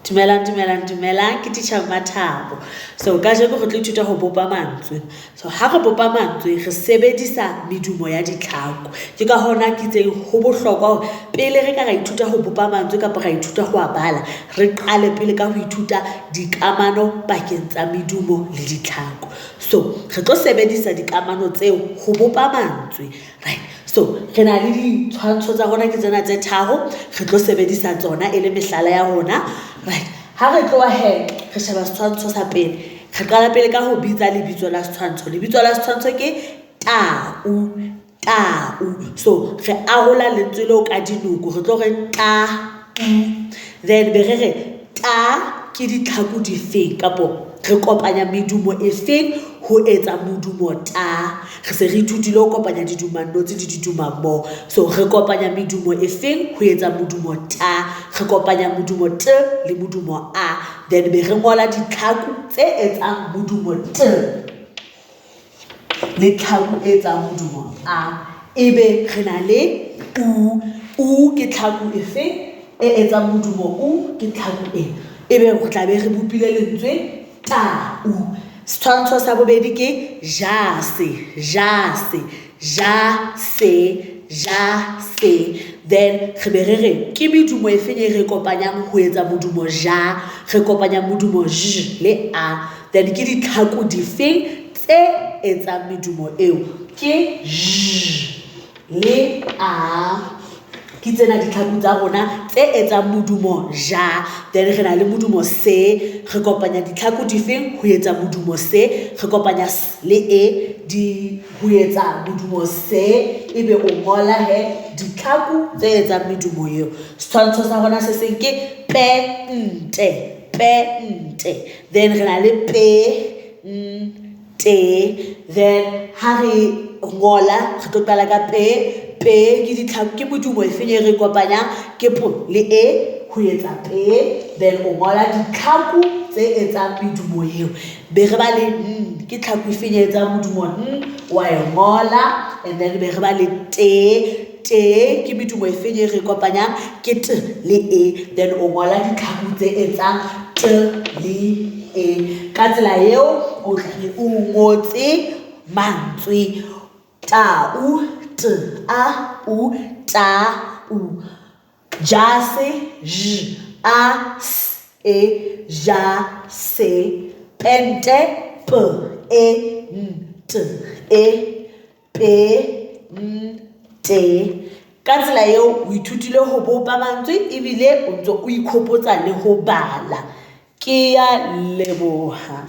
Dumelang ke teacher Mathabo. So ka jeko re tlo ithuta ho bopa mantswe. So ha re bopa mantswe re sebedisa medumo ya ditlhako. Ke ka hona ke tseng ho bohlokwa pele re ka ra ithuta ho bopa mantswe kapa ra ithuta ho a bala, re qale pele ka ho ithuta dikamano pakeng tsa medumo le ditlhako. So re tlo sebedisa dikamano tseo ho bopa mantswe, right? So re na le ditshwantsho tsa rona ke tsena tse tharo, re tlo sebedisa tsona e le mehlala ya rona, right? Ha re tloha he re sheba setshwantsho sa pele, re qala pele ka ho bitsa lebitso la setshwantsho. Lebitso la setshwantsho ke tau. So re arola lentswe leo ka dinoko, re tlo re tau, then be re ta ke ditlhako di feng kapo re kopanya medumo e feng ho etsa modumo ta. Re se re ithutile ho kopanya didumannotsi le didumammo. So re kopanya medumo e feng ho etsa modumo ta, re kopanya modumo t le modumo a, then be re ngola ditlhako tse etsang modumo t le tlhako e etsang modumo a. Ebe re na le u ke tlhako e feng e etsang modumo u ke tlhako e. Ebe re tla be re bopile lentswe tau. Setshwantsho sa bobedi ke jase. Then re be re re ke medumo e feng e re kopanyang ho etsa modumo ja. Re kopanya modumo j le a, then ke ditlhako di feng tse etsang medumo eo ke j le a. Ke tsena ditlhako tsa rona tse etsang modumo ja. Then re na le modumo se, re kopanya ditlhako di feng ho etsa modumo se, re kopanya s le e di ho etsa modumo se, ebe o ngola he ditlhako tse etsang medumo eo. Setshwantsho sa rona se seng ke pente. Then re na le te, then ha re ngola re tlo qala ka pe ke ditlhako ke modumo e feng e re kopanyang ke p le e ho etsa pe, then o ngola ditlhako tse etsang medumo eo. Be re ba le ke tlhako e feng e etsang modumo wa e ngola, and then be re ba le te ke medumo e feng e re kopanyang ke t le e, then o ngola ditlhako tse etsang t le e. Ka tsela eo o tla o ngotse mantswe tau, tau, jase, j, a, s, e, ja, se, pente, p, e, t, e, pe, te. Ka tsela eo o ithutile ho bopa mantswe ebile o ntso o ikhopotsa le ho bala. Ke ya leboha.